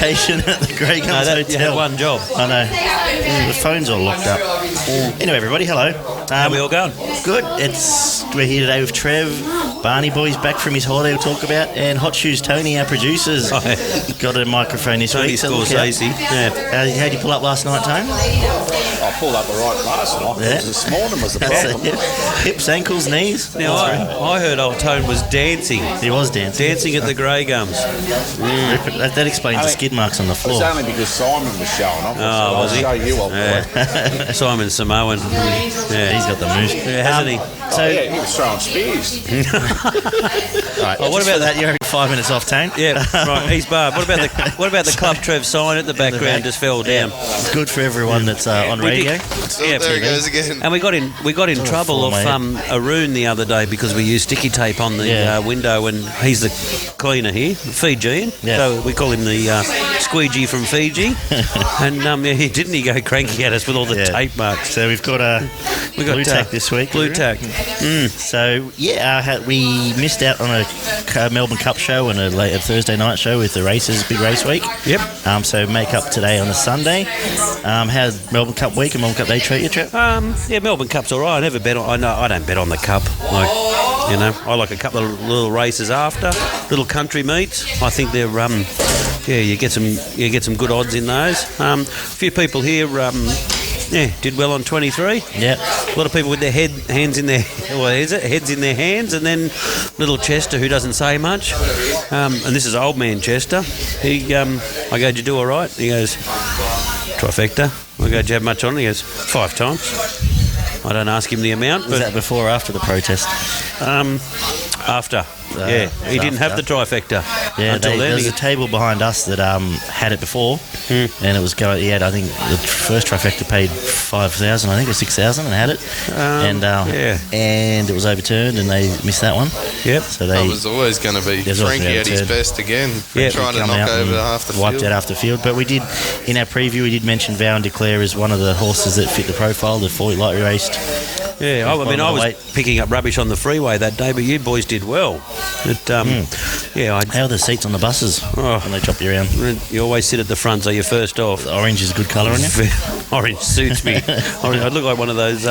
vacation at the Grey Gums Hotel. You had one job. I know. The phone's all locked up. Anyway, everybody, hello. How we all going? Good. We're here today with Trev. Barney boy's back from his holiday we'll talk about, and Hot Shoes Tony, our producers, got a microphone this week. Yeah. How'd you pull up last night, Tone? I pulled up the right last night. Yeah. This morning was the problem. Hips, ankles, knees. Now, I heard old Tone was dancing. He was dancing. Dancing at the Grey Gums. That explains the skid marks on the floor. It's only because Simon was showing off. Oh, was he? I'll show you what. Simon Samoan. Yeah, he's got the moves. Yeah, hasn't he? He was throwing spears. Right, what about that? You're 5 minutes off, Tone. Yeah, right. He's barred. What about the Club Trev sign at the background? Just fell down. It's good for everyone that's on radio. Yeah, there he goes again. And we got in trouble off Arun the other day because we used sticky tape on the window, and he's the cleaner here, Fijian. Yeah. So we call him the squeegee from Fiji. And he go cranky at us with all the tape marks. So we've got blue tack this week. Blue tack. So we missed out on a Melbourne Cup show and a Thursday night show with the races, big race week. Yep. So make up today on a Sunday. How'd Melbourne Cup week and Melbourne Cup day treat you, Trev? Melbourne Cup's all right. I never bet on. I don't bet on the Cup. I like a couple of little races after, little country meets. I think they're you get some good odds in those. A few people here did well on 23. Yeah. A lot of people with their heads in their hands, and then little Chester, who doesn't say much. And this is old man Chester. I go, did you do all right? He goes, trifecta. I go, did you have much on? He goes, 5 times. I don't ask him the amount. Was that before or after the protest? After. He didn't have the trifecta. Yeah, until then. There was a table behind us that had it before, and it was going. He had, I think, the first trifecta paid 5,000, I think, or 6,000, and had it, and it was overturned, and they missed that one. Yep. So I was always going to be Frankie at his best again, trying to knock over half the field. Wiped out half the field, but we did in our preview. We did mention Vow and Declare as one of the horses that fit the profile. The 40 light raced. Yeah, I was picking up rubbish on the freeway that day, but you boys did well. How are the seats on the buses when they drop you around? You always sit at the front, so you're first off. The orange is a good colour on you? Orange suits me. I look like one of those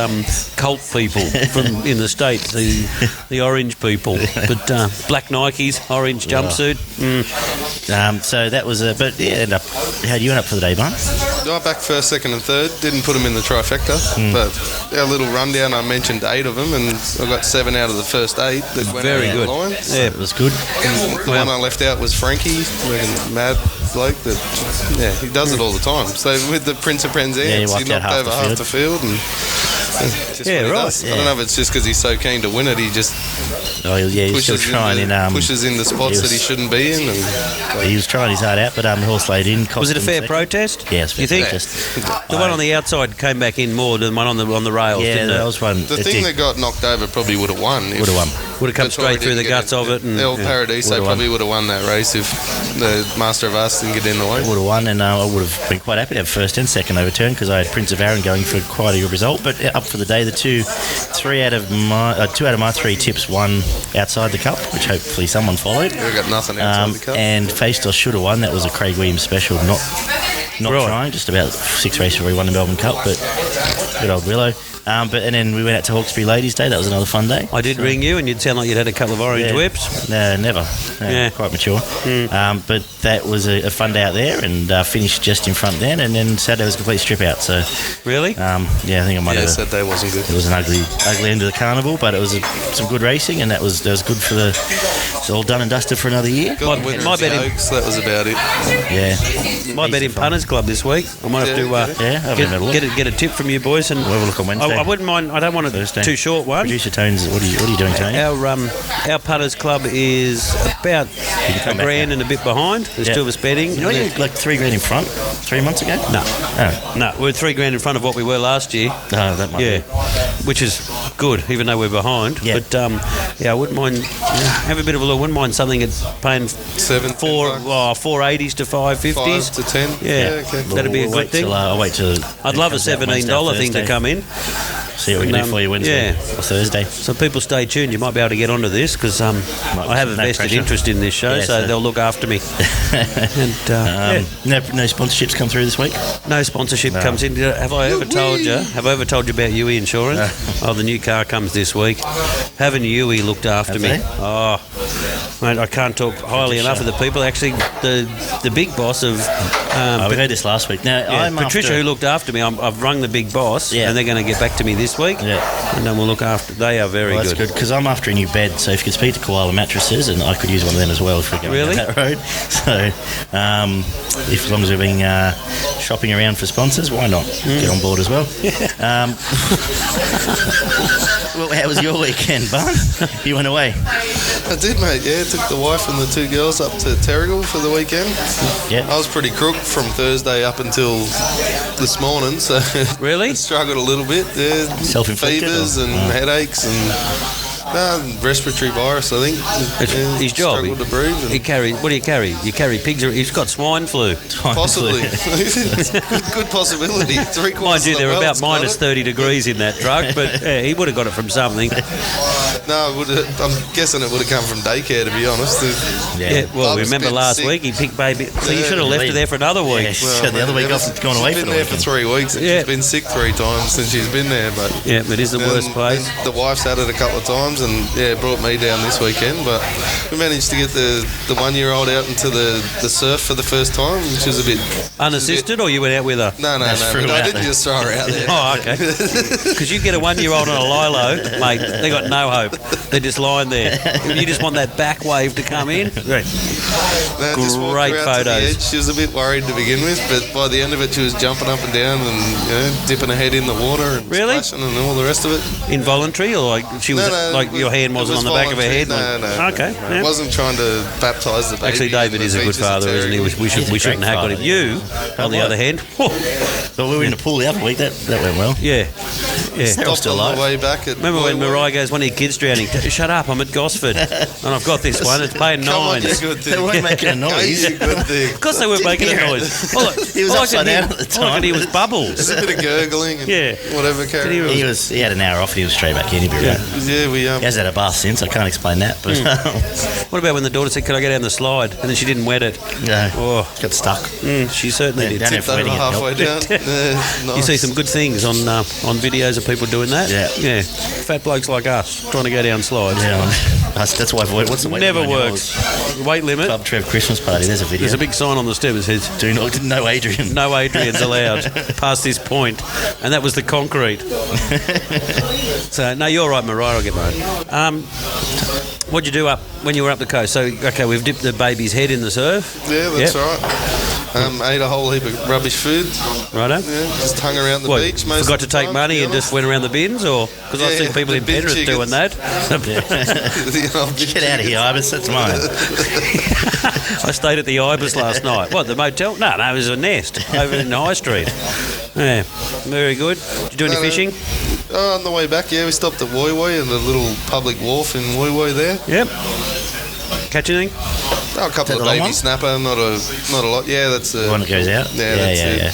cult people in the States, the orange people. But black Nikes, orange jumpsuit. So that was how'd you end up for the day, Barn? Back first, second and third. Didn't put them in the trifecta, but a little rundown, I mentioned 8 of them, and I got 7 out of the first 8 that went very out good. The line. Yeah, it was good. The one I left out was Frankie, mad bloke that he does it all the time. So with the Prince of Penzance, he knocked over half the field, and just what he does. I don't know if it's just because he's so keen to win it, he just pushes in the spots that he shouldn't be in. And he was trying his heart out, but the horse laid in. Was it a fair protest? Yes, you think? The one on the outside came back in more than the one on the rails. Yeah, didn't that was one. The thing that got knocked over probably would have won. Would have come straight through the guts of it. And El Paradiso probably would have won that race if the Master of Us didn't get in the way. Would have won, and I would have been quite happy to have first and second overturned because I had Prince of Aaron going for quite a good result. But up for the day, the two out of my 3 tips won outside the Cup, which hopefully someone followed. We got nothing outside the Cup. And Facedos should have won. That was a Craig Williams special, not trying. Just about 6 races where he won the Melbourne Cup, but good old Willow. And then we went out to Hawkesbury Ladies' Day. That was another fun day. I did ring you, and you'd sound like you'd had a couple of orange whips. No, never. Quite mature. But that was a fun day out there, and finished just in front then. And then Saturday was a complete strip out. So really, I think I might have. Saturday wasn't good. It was an ugly end of the carnival, but it was some good racing, and that was good for it's all done and dusted for another year. My bet that was about it. Yeah. My bet in Punters Club this week. I might have to get a tip from you boys, and we'll have a look on Wednesday. I wouldn't mind. I don't want a too short one. Producer Tones, what are you doing, Tony? Our Punters Club is about $1 grand and a bit behind. There's 2 of us betting. You're like $3 grand in front 3 months ago? No, we're $3 grand in front of what we were last year. That might be. Which is good, even though we're behind. Yeah. But I wouldn't mind. Have a bit of a look. Wouldn't mind something at paying 480s to 550s 5 to 10. Yeah, okay. That'd be a good thing. I'll wait till. I'd love a $17 thing to come in. See what we can do for you Wednesday or Thursday. So people stay tuned. You might be able to get onto this because I have a vested interest in this show, so they'll look after me. And no sponsorships come through this week. No sponsorship comes in. Have I ever told you about Yui Insurance? Oh, the new car comes this week. Having Yui looked after me. Oh, mate, I can't talk highly enough of the people. Actually, the big boss of we heard this last week. Now, Patricia, who looked after me, I've rung the big boss, and they're going to get back to me this week. And then we'll look after. They are very good. That's good because I'm after a new bed. So if you could speak to Koala Mattresses, and I could use one of them as well if we're going down that road. So as long as we're being shopping around for sponsors, why not get on board as well? Well, how was your weekend, Barn? You went away? I did, mate. Yeah, took the wife and the two girls up to Terrigal for the weekend. Yeah, I was pretty crook from Thursday up until this morning, so really struggled a little bit. Yeah, self-inflicted fevers and headaches and respiratory virus, I think. His job. Struggled to breathe. He carries. What do you carry? You carry pigs. He's got swine flu. Possibly. Good possibility. Mind you, they're about minus 30 degrees in that truck, but he would have got it from something. No, I'm guessing it would have come from daycare, to be honest. Well, remember last week he picked baby. So you should have left her there for another week. Well, the other week off, it's gone away for the weekend. She's been there for 3 weeks. And she's been sick 3 times since she's been there. But it is the worst place. The wife's had it a couple of times, and brought me down this weekend. But we managed to get the 1-year-old out into the surf for the first time, which was a bit unassisted, or you went out with her? No. I didn't just throw her out there. Oh, okay. Because you get a 1-year-old on a lilo, mate, they got no hope. They're just lying there. You just want that back wave to come in. Great photos. She was a bit worried to begin with, but by the end of it, she was jumping up and down and dipping her head in the water and splashing and all the rest of it. Involuntary, or like she was like your hand wasn't on the back of her head? No. Okay. I wasn't trying to baptise the baby. Actually, David is a good father, isn't he? We shouldn't have got him. You, on the other hand. But we were in the pool the other week. That went well. Yeah. Stopped still on the way back. Remember when Mariah goes, one of your kids drowning? Shut up, I'm at Gosford. And I've got this one. It's paying 9. They weren't making a noise. Of course they weren't making a noise. He was upside down at the time. He was bubbles. There's a bit of gurgling and whatever. He had an hour off and he was straight back in. He'd be right. Yeah, he has had a bath since. I can't explain that. But what about when the daughter said, "Can I go down the slide?" and then she didn't wet it? No, got stuck. She certainly did. Tipped over halfway down. Nice. You see some good things on videos of people doing that. Yeah. Fat blokes like us trying to go down slides. Yeah, that's why. What's the weight never limit? works. Weight limit. Club Trev Christmas party. There's a video. There's a big sign on the step that says, no Adrian. No Adrians allowed past this point, and that was the concrete. So no, you're right, Mariah. I'll get mine. What'd you do up when you were up the coast? So okay, we've dipped the baby's head in the surf. Yeah, that's right. Ate a whole heap of rubbish food. Righto. Yeah, just hung around the beach most forgot of to the take time, money and just went around the bins, or because I've seen people in Penrith doing that. Get out of here, Ibis. That's mine. I stayed at the Ibis last night. What, the motel? No, it was a Nest over in the High Street. Yeah, very good. Did you do any fishing? On the way back, we stopped at Woy Woy and the little public wharf in Woy Woy there. Yep. Catch anything? A couple of baby snapper, not a lot. Yeah, that's the one that goes out. Yeah.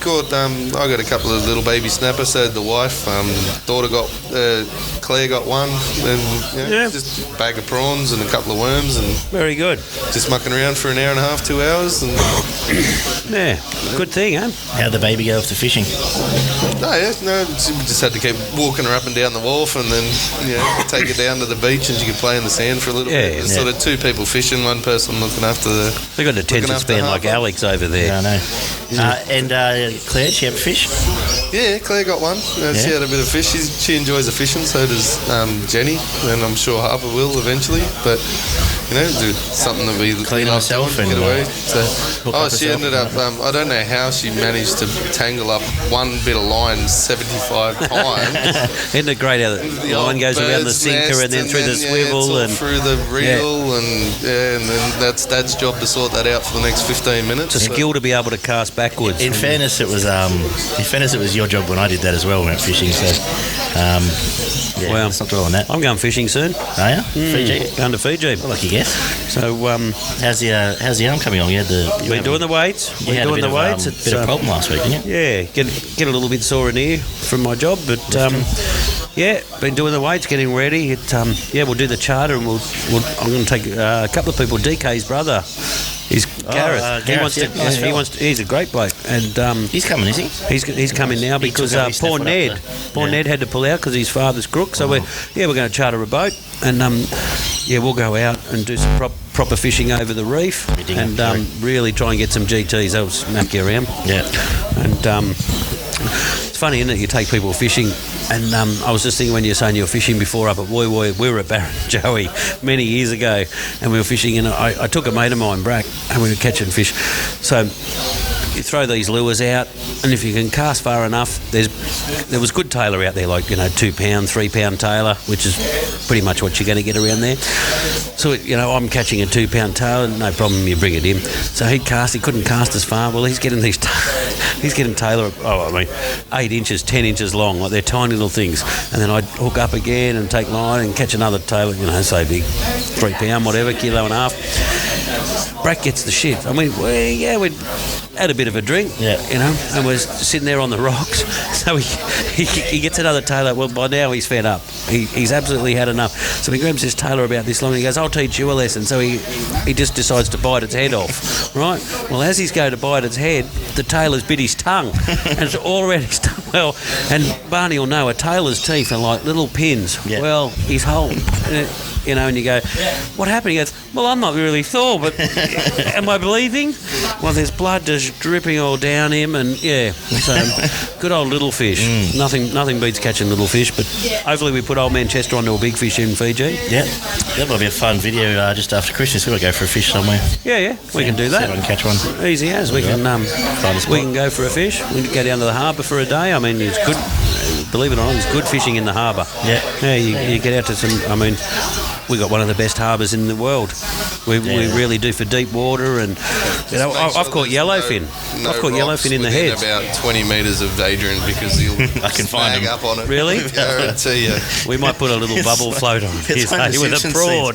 Caught. I got a couple of little baby snappers. So did the wife. Daughter got. Claire got one, and just a bag of prawns and a couple of worms, and very good. Just mucking around for an hour and a half, 2 hours, and good thing, huh? How'd the baby go after fishing? We just had to keep walking her up and down the wharf, and then take her down to the beach, and she could play in the sand for a little bit. There's sort of 2 people fishing, 1 person looking after the. They got an attention span like Alex over there. Yeah, I know. And Claire, she have a fish? Yeah, Claire got one. She had a bit of fish. She enjoys the fishing, so does Jenny, and I'm sure Harper will eventually. But do something that we clean herself and get away. She ended up. I don't know how she managed to tangle up one bit of line 75 times. Isn't it great how the line goes around the sinker and then through the swivel and through the reel and then that's Dad's job to sort that out for the next 15 minutes. It's a skill to be able to cast backwards. In fairness, it was your job when I did that as well. Went fishing, so. Well, it's not all on that. I'm going fishing soon. Are you? Fiji? Going to Fiji. Well, lucky guess. So how's the arm coming on? You had been doing the weights. You had doing the weights. It's a bit of a problem last week, didn't you? Yeah, get a little bit sore in here from my job, but been doing the weights, getting ready. We'll do the charter, and I'm going to take a couple of people. DK's brother. He's Gareth. He's a great bloke, and he's coming, is he? He's coming now because poor Ned had to pull out because his father's crook. So we're going to charter a boat, and we'll go out and do some proper fishing over the reef, and really try and get some GTs. That'll smack you around. Yeah, and it's funny, isn't it? You take people fishing. And I was just thinking when you were saying you were fishing before up at Woy Woy, we were at Barrenjoey many years ago, and we were fishing, and I took a mate of mine, Brack, and we were catching fish. So you throw these lures out, and if you can cast far enough, there was good tailor out there, like, 2 pound, 3 pound tailor, which is pretty much what you're going to get around there. So, I'm catching a 2 pound tailor, no problem, you bring it in. So he couldn't cast as far. Well, he's getting tailor, 8 inches, 10 inches long, like they're tiny little things. And then I'd hook up again and take line and catch another tailor, say big, 3 pound, whatever, kilo and a half. Brack gets the shit. I mean, we'd had a bit of a drink, and we're sitting there on the rocks. So he gets another tailor. Well, by now he's fed up. He's absolutely had enough. So he grabs this tailor about this long and he goes, I'll teach you a lesson. So he just decides to bite its head off, right? Well, as he's going to bite its head, the tailor's bit his tongue, and it's all around his tongue. Well, and Barney will know a tailor's teeth are like little pins. Yeah. Well, his whole... and you go, what happened? He goes, well, I'm not really sore, but am I bleeding? Well, there's blood just dripping all down him, and so good old little fish. Nothing beats catching little fish, but hopefully we put old man Chester onto a big fish in Fiji. Yeah, that might be a fun video just after Christmas. We'll go for a fish somewhere. Yeah, we can do that. See if I can catch one. Easy as. We can go for a fish. We can go down to the harbour for a day. I mean, it's good. Believe it or not, it's good fishing in the harbour. Yeah, you get out to some... I mean, we got one of the best harbours in the world. We really do for deep water, and I've caught yellowfin. I've caught yellowfin in the heads. About 20 metres of Adrian because you'll I can find him up on it. Really? Guarantee you. We might put a little bubble float on his head with a prawn.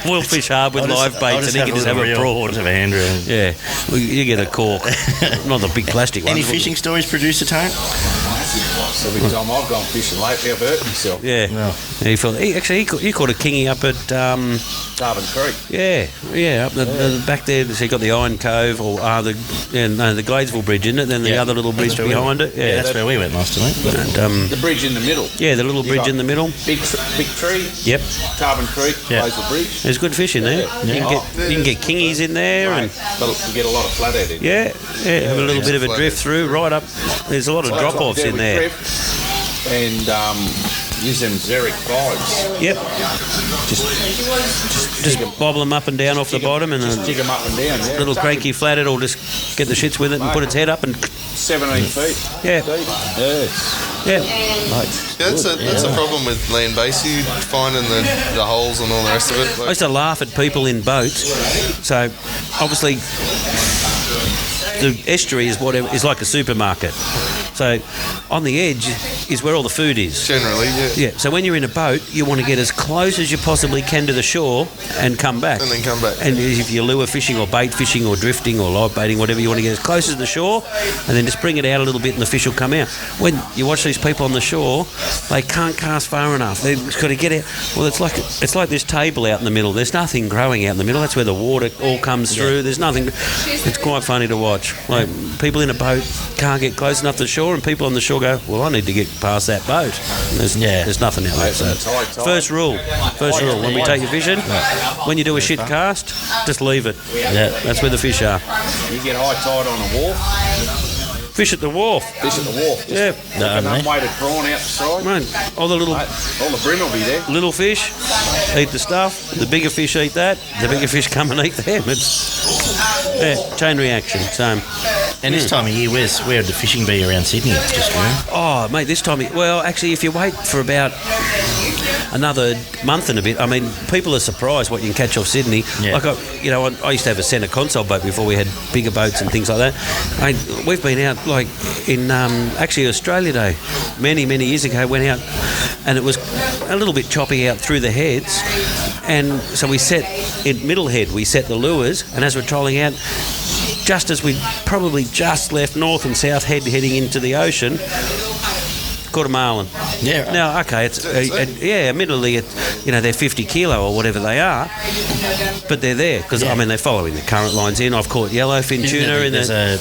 We'll fish hard with live baits, and he can just have a prawn. Have a hand around. Yeah, you get a cork, not the big plastic one. Any fishing stories, producer Tone? Every time I've gone fishing lately, I've hurt myself. Yeah. No. He caught a kingy up at Darwin Creek. Yeah, up the back there. So you got the Iron Cove, or the Gladesville Bridge, isn't it? Then the other little bridge behind it. Yeah, that's where we went last time. And, the bridge in the middle. Yeah, the little bridge in the middle. Big tree. Yep. Darwin Creek, Gladesville Bridge. There's good fish in there. Yeah. You can get kingies in there, and you get a lot of flathead in there. Yeah, have a little bit of a drift through right up. There's a lot of drop-offs in there. And use them Xeric 5s. Yep. Just bobble them up and down off the bottom, and just jig them up and down. Yeah. Little cranky flathead will just get the shits with it and put its head up and 17 feet. Yeah. Yeah. That's a problem with land based. Finding the holes and all the rest of it. I used to laugh at people in boats. So obviously the estuary is like a supermarket. So on the edge is where all the food is. Generally, yeah. Yeah. So when you're in a boat, you want to get as close as you possibly can to the shore and come back. And then come back. And if you're lure fishing or bait fishing or drifting or live baiting, whatever, you want to get as close as the shore and then just bring it out a little bit and the fish will come out. When you watch these people on the shore, they can't cast far enough. They've just got to get out. Well, it's like this table out in the middle. There's nothing growing out in the middle. That's where the water all comes through. There's nothing. It's quite funny to watch. Like people in a boat can't get close enough to the shore, and people on the shore go, well, I need to get past that boat. There's nothing out there. So first rule, when we take you fishing, when you do a shit cast, just leave it. Yeah, that's where the fish are. You get high tide on a wharf. Fish at the wharf. Just an unweighted prawn out the side. Right. All the bream will be there. Little fish eat the stuff. The bigger fish eat that. The bigger fish come and eat them. It's chain reaction. So. And this time of year, where would the fishing be around Sydney? Just oh, mate, this time. Well, actually, if you wait for about another month and a bit, I mean, people are surprised what you can catch off Sydney. Yeah. Like I used to have a centre console boat before we had bigger boats and things like that. We've been out like in actually Australia Day many years ago. Went out and it was a little bit choppy out through the heads, And so we set in Middle Head, we set the lures, and as we're trolling out, just as we probably just left North and South Head heading into the ocean, caught a marlin. Yeah. Right. Now, okay, it's admittedly, they're 50 kilo or whatever they are, but they're there because they're following the current lines in. I've caught yellowfin tuna in there's a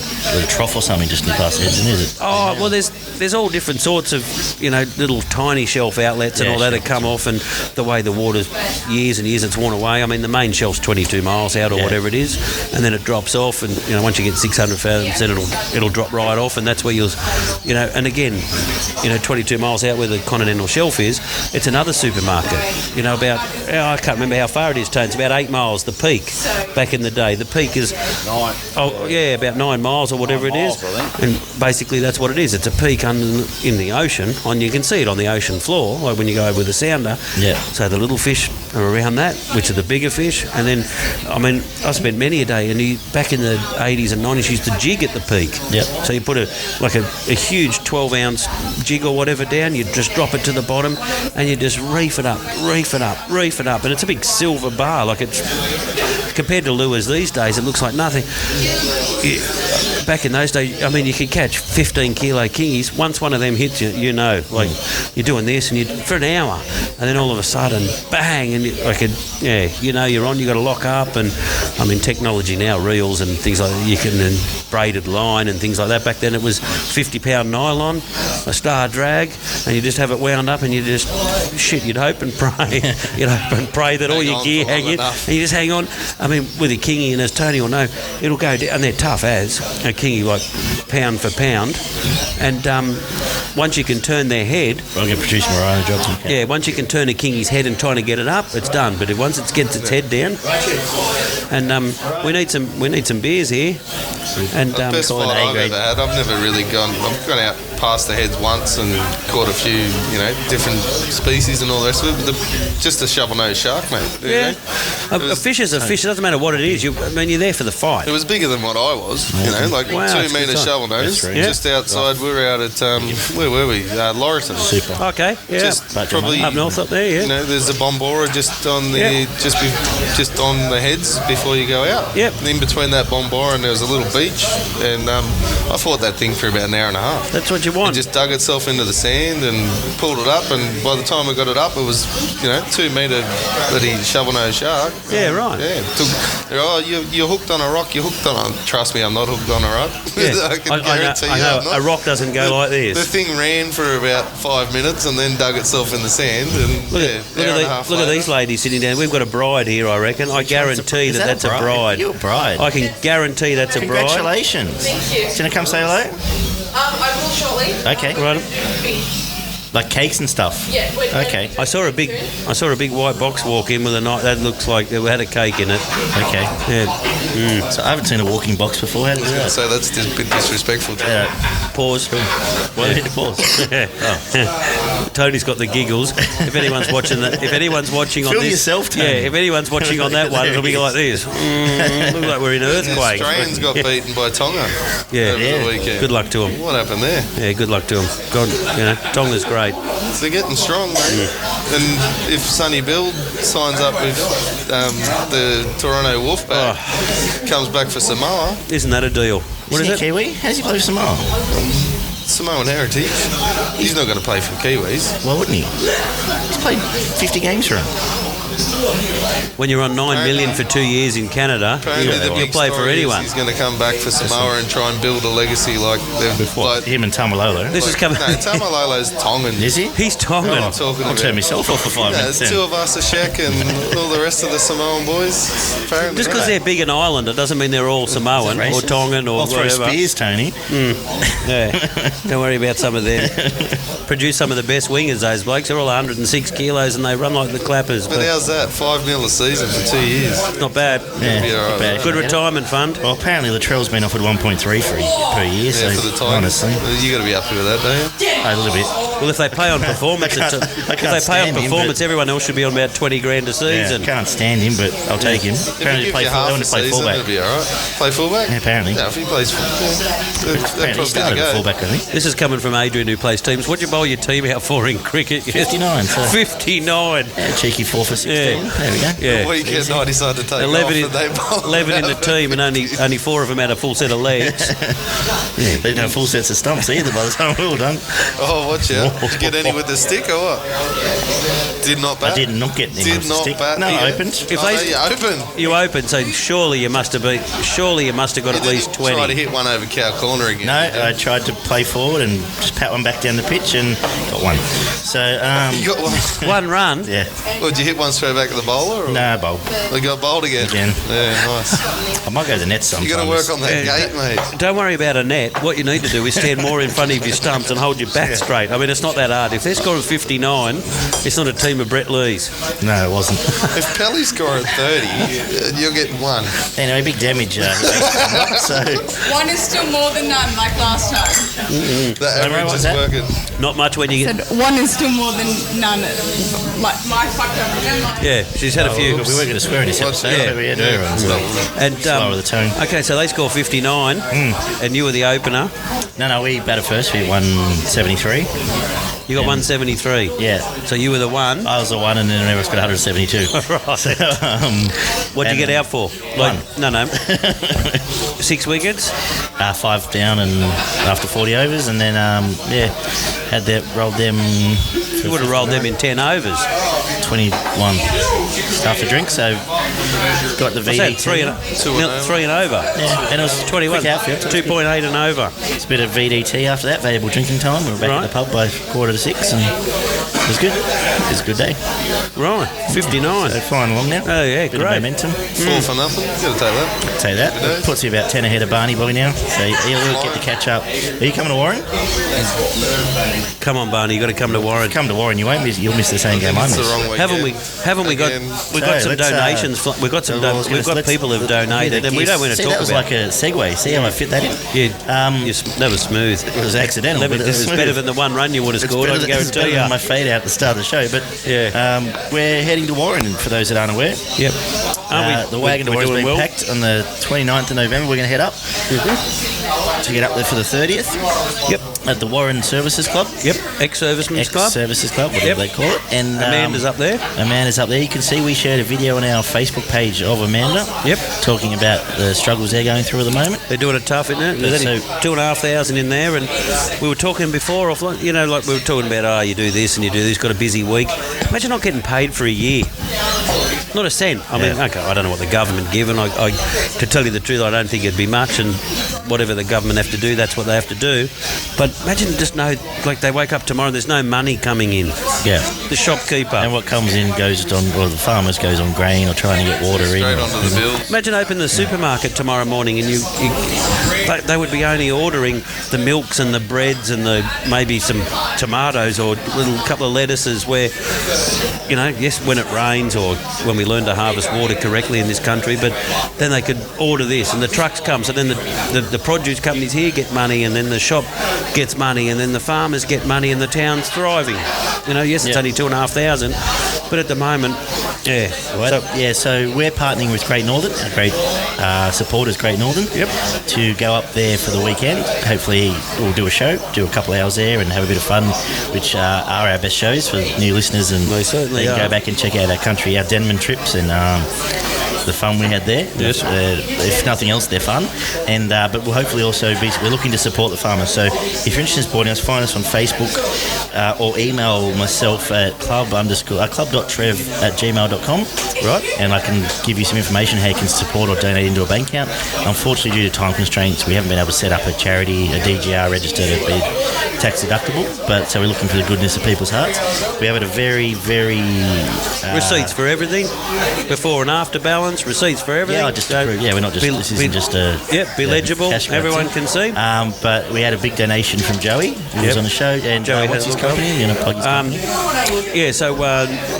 trough or something just in past heads, isn't it? Oh well, there's all different sorts of little tiny shelf outlets and all that come off, and the way the water's years and years it's worn away. I mean, the main shelf's 22 miles out or whatever it is, and then it drops off, and once you get 600 fathoms, then it'll drop right off, and that's where you'll, and again, 22 miles out where the continental shelf is, it's another supermarket. I can't remember how far it is, Tone. It's about 8 miles, the peak, back in the day. The peak is... 9. Oh, yeah, about 9 miles or whatever 9 it miles, is. I think. And basically that's what it is. It's a peak in the ocean. You can see it on the ocean floor, like when you go over with a sounder. Yeah. So the little fish are around that, which are the bigger fish. And then, I spent many a day, and back in the 80s and 90s, used to jig at the peak. Yep. So you put a huge 12-ounce jig or whatever down, you just drop it to the bottom, and you just reef it up, and it's a big silver bar. Like, it's compared to lures these days, it looks like nothing. Back in those days, you could catch 15 kilo kingies. Once one of them hits you, you're doing this and for an hour, and then all of a sudden, bang, and you're on. You got to lock up, and technology now, reels and things like that, you can, and braided line and things like that. Back then it was 50-pound nylon, a star drag, and you just have it wound up, and you just you'd hope and pray, that all your gear hang in, and you just hang on. With a kingy, and as Tony will know, it'll go down, and they're tough as a kingy, like pound for pound, and once you can turn their head, I'll get producer Mariah Johnson. Yeah, once you can turn a kingy's head and trying to get it up, it's done. But once it gets its head down, and we need some beers here. And the best fight I've ever had. I've never really gone. I've gone out past the heads once and caught a few, different species and all the rest of it. But just a shovel-nosed shark, mate. Yeah, a fish is a fish. It doesn't matter what it is. You're there for the fight. It was bigger than what I was. 2 metre shovel-nose. Just outside. We were out at where were we? Laurieton. Super. Okay. Yeah. Just probably up north up there. Yeah. There's a bombora just on the just on the heads before you go out. Yep. And in between that bombora and there was a little beach, and I fought that thing for about an hour and a half. That's what you want. It just dug itself into the sand and pulled it up, and by the time I got it up, it was 2 metre bloody shovel-nosed shark. Yeah, right. Yeah. You're hooked on a rock. You're hooked on. Trust me, I'm not hooked on a rock. Yeah. I can guarantee you. I know. A rock doesn't go like this. The thing ran for about 5 minutes and then dug itself in the sand. And look at these ladies sitting down. We've got a bride here, I reckon. I guarantee that's a bride. You're a bride. I can guarantee that's a bride. Congratulations. Thank you. Do you want to come say hello? I will shortly. Okay. Right. Like cakes and stuff. Yeah. Okay. I saw a big white box walk in with a night that looks like it had a cake in it. Okay. Yeah. So I haven't seen a walking box before. How do you do that? So that's a bit disrespectful. Pause. Why do you need to pause? Oh. Tony's got the giggles. If anyone's watching on Film this, yourself, Tony. yeah. If anyonene's watching on that one, it'll be like this. Look like we're in an earthquake. Australians got beaten by Tonga over the weekend. Good luck to them. What happened there? Yeah, good luck to them. God, Tonga's great. They're getting strong, mate. And if Sonny Bill signs up with the Toronto Wolfpack, comes back for Samoa, isn't that a deal? Isn't he Kiwi? How does he play for Samoa? Samoan heritage. He's not going to play for Kiwis. Why wouldn't he? He's played 50 games for him. When you're on $9 million for 2 years in Canada, you'll play for anyone. He's going to come back for Samoa and try and build a legacy like him and Tamalolo. This is coming. No, Tamalolo's Tongan. Is he? He's Tongan. I'll turn myself off for 5 minutes. There's 2 of us, a Shaq, and all the rest of the Samoan boys. Apparently. Just because they're big and island, it doesn't mean they're all Samoan or Tongan or whatever. I'll throw spears, Tony. Yeah. Don't worry about some of them. Produce some of the best wingers, those blokes. They're all 106 kilos and they run like the clappers. But how's that? 5 mil a season for 2 years. Not bad. Yeah, not bad. Good retirement fund. Well, apparently Latrell's been offered 1.3 per year. Yeah, so for the Tigers. honestly, You got to be happy with that, don't you? a little bit. Well, if they pay on performance, everyone else should be on about 20 grand a season. I can't stand him, but I'll take him. Apparently, he plays fullback. It'll be all right. Play fullback? Yeah, apparently. Yeah, if he plays fullback, he started at fullback, I think. This is coming from Adrian, who plays teams. What'd you bowl your team out for in cricket? 59. So 59. Yeah, cheeky 4 for 16. Yeah. There we go. Yeah. The weekend I decided to take 11 off. 11 in the team, and only 4 of them had a full set of legs. Yeah, they didn't have full sets of stumps either by the time we were all done. Oh, watch out. Did you get any with the stick or what? Did not bat? I did not get any with the stick. Bat no, either. I opened. You opened, so surely you must have got at least 20. Try to hit one over cow corner again. No, I tried to play forward and just pat one back down the pitch and got one. So you got one. One run. Yeah. Well, did you hit one straight back at the bowler? Or? No, bowl. We got bowled again. Yeah, nice. I might go to the net sometimes. You got to work on that gate, mate. Don't worry about a net. What you need to do is stand more in front of your stumps and hold your bat straight. I mean, it's not that hard. If they're scoring 59, it's not a team of Brett Lees. No, it wasn't. If Pelly's scoring 30, you're getting one. Anyway, big damage. So One is still more than none, like last time. The average is working. Not much when you get... One is still more than none. Like my fucked up. Yeah, she's had a few. We weren't going to swear in this episode. Yeah. But we had her on. And Slower the tone. Okay, so they score 59, and you were the opener. No, we batted first. We won 73. You got 173. Yeah. So you were the one. I was the one, and then everyone got 172. Right. So, what'd you get out for? One. No. 6 wickets? 5 down and after 40 overs, and then had that rolled them. You would have rolled them in 10 overs. 21 after drink, so got the VD. 3 and over. Yeah, and it was 21. Quick outfield. 2.8 and over. It's a bit of VDT after that, valuable drinking time. We were back at the pub by 5:45, and it was good. It was a good day. Right, 59. So flying along now. Oh yeah, bit great. of momentum. 4 for nothing. Got to take that. Take that. Puts you about 10 ahead of Barney boy now. So he'll get the catch up. Are you coming to Warren? Come on, Barney, you got to come to Warren. Come to Warren. You won't miss. You'll miss the same game I missed. Haven't we got some donations? We've got people who've donated, and we don't want to talk about. That was about. like a segue. See how I fit that in? Yeah, that was smooth. It was accidental. It was better than the one run you would have scored. I can guarantee you. My fade out at the start of the show, but we're heading to Warren. For those that aren't aware, yep. The wagon to Warren's been packed on the 29th of November. We're going to head up to get up there for the 30th. Yep. At the Warren Services Club. Yep. Ex-Servicemen's Club. Ex-Services Club, whatever they call it. And Amanda's up there. Amanda's up there. You can see we shared a video on our Facebook page of Amanda. Yep. Talking about the struggles they're going through at the moment. They're doing it tough, isn't it? There's only 2,500 in there, and we were talking before offline. You know, like we were talking about, you do this and you do this. Got a busy week. Imagine not getting paid for a year. Not a cent. I mean, okay, I don't know what the government give, and I to tell you the truth, I don't think it'd be much, and whatever the government have to do, that's what they have to do. But imagine just like they wake up tomorrow and there's no money coming in. Yeah. The shopkeeper. And what comes in goes on, or the farmers goes on grain or trying to get water in. Straight onto the bills. Imagine opening the supermarket tomorrow morning and they would be only ordering the milks and the breads and maybe some tomatoes or a couple of lettuces where, yes, when it rains or when we learn to harvest water correctly in this country, but then they could order this and the trucks come, so then the produce companies here get money, and then the shop gets money, and then the farmers get money, and the town's thriving. Yes, it's only 2,500, but at the moment, So we're partnering with Great Northern, our great supporters, Great Northern, to go up there for the weekend. Hopefully we'll do a show, do a couple of hours there and have a bit of fun, which are our best shows for new listeners, and they certainly go back and check out our country, our Denman trips, and the fun we had there. Yes. If nothing else, they're fun. And but we'll hopefully also we're looking to support the farmers. So if you're interested in supporting us, find us on Facebook or email myself at club.trev@gmail.com. Right. And I can give you some information how you can support or donate into a bank account. Unfortunately, due to time constraints, we haven't been able to set up a charity, a DGR register to be tax deductible. But so we're looking for the goodness of people's hearts. We have it a very, very receipts for everything, before and after balance. documents, receipts for everything. Yeah, just to prove, we're not just. This isn't just a. Be legible. Everyone can see. But we had a big donation from Joey, who was on the show. And Joey, what's his company? You know, plug his company. So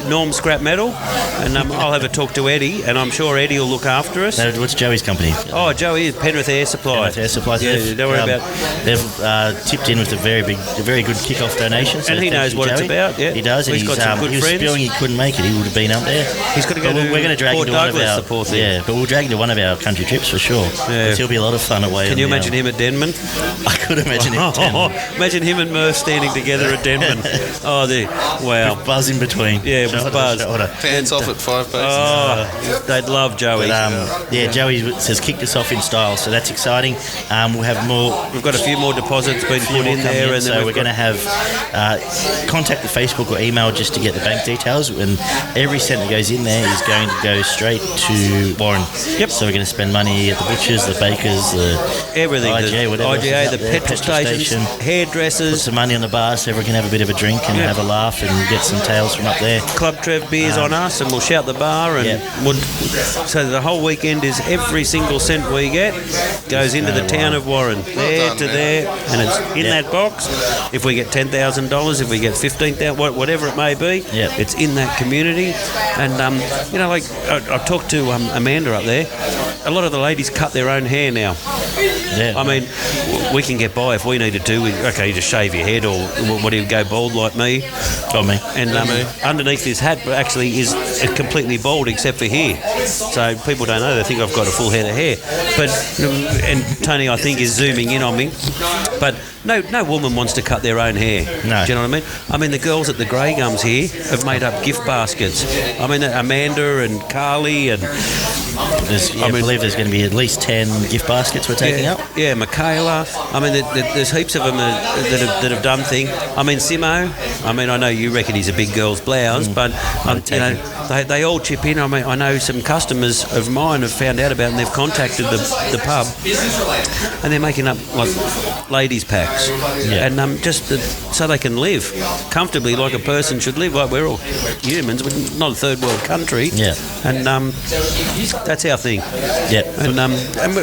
Norm Scrap Metal, and I'll have a talk to Eddie, and I'm sure Eddie will look after us. No, what's Joey's company? Oh, Joey is Penrith Air Supply. Penrith Air Supply. Yeah, don't worry about. They've tipped in with a very good kick-off donation. So and he knows what Joey. It's about. Yeah, he does. He's got some good friends. He was spewing he couldn't make it. He would have been up there. He's got to go. We're going to drag him to one of our. But we'll drag him to one of our country trips for sure. Yeah. He'll be a lot of fun away. Can you imagine him at Denman? I could imagine him at Denman. Imagine him and Murph standing together at Denman. Wow. With buzz in between. Yeah, with buzz. Pants off at 5 paces. Oh, they'd love Joey. But, Joey says kicked us off in style, so that's exciting. We'll have more. We've got a few more deposits being put in there, and so we're going to have contact the Facebook or email just to get the bank details, and every cent that goes in there is going to go straight to Warren. Yep. So we're going to spend money at the butchers, the bakers, everything, IGA, the petrol station, hairdressers. Put some money on the bar so everyone can have a bit of a drink and have a laugh and get some tales from up there. Club Trev beers on us, and we'll shout the bar, and so the whole weekend is every single cent we get goes into the town of Warren, there, and it's in that box. If we get $10,000, if we get $15,000, whatever it may be, it's in that community. And I talked to Amanda up there. A lot of the ladies cut their own hair now. Yeah. I mean, we can get by if we needed to. You just shave your head, or what do you go bald like me? Or me. And underneath this hat actually is completely bald except for here. So people don't know. They think I've got a full head of hair. And Tony, I think, is zooming in on me. But no woman wants to cut their own hair. No. Do you know what I mean? I mean, the girls at the Grey Gums here have made up gift baskets. I mean, Amanda and Carly and... I believe there's going to be at least 10 gift baskets we're taking up. Yeah, Michaela. I mean, there's heaps of them that have done things. I mean, Simo. I mean, I know you reckon he's a big girl's blouse, but they all chip in. I mean, I know some customers of mine have found out about it, and they've contacted the pub, and they're making up like ladies packs, and just so they can live comfortably like a person should live. Like, we're all humans. We're not a third world country. Yeah. And that's our thing. Yeah. And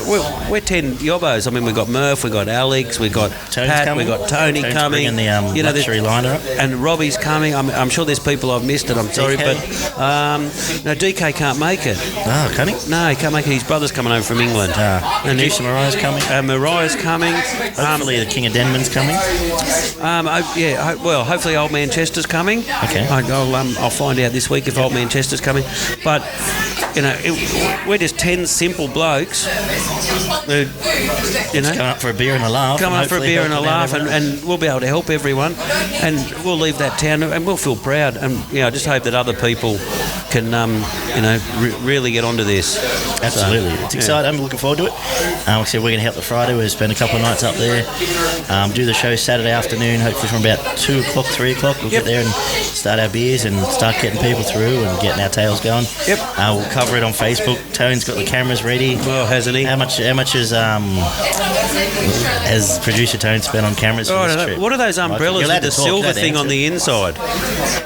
we're 10 yobbos. I mean, we've got Murph, we've got Alex, we've got Pat, we've got Tony coming. And the luxury liner. And Robbie's coming. I'm sure there's people I've missed, and I'm sorry, but DK can't make it. Oh, can he? No, he can't make it. His brother's coming over from England. And Mariah's coming. Mariah's coming. Hopefully the King of Denman's coming. Hopefully Old Man Chester's coming. Okay. I'll find out this week if Old Man Chester's coming. But we're just 10 simple blokes. Coming up for a beer and a laugh. And we'll be able to help everyone, and we'll leave that town, and we'll feel proud. And I just hope that other people can, really get onto this. Absolutely, it's exciting. I'm looking forward to it. Like I said, we're going to help the Friday. We'll spend a couple of nights up there. Do the show Saturday afternoon. Hopefully from about 2 o'clock, 3 o'clock, we'll get there and start our beers and start getting people through and getting our tales going. Yep. We'll cover it on Facebook. Tone's got the cameras ready. Well, hasn't he? How much has producer Tone spent on cameras for this trip? What are those umbrellas with the silver thing on the inside?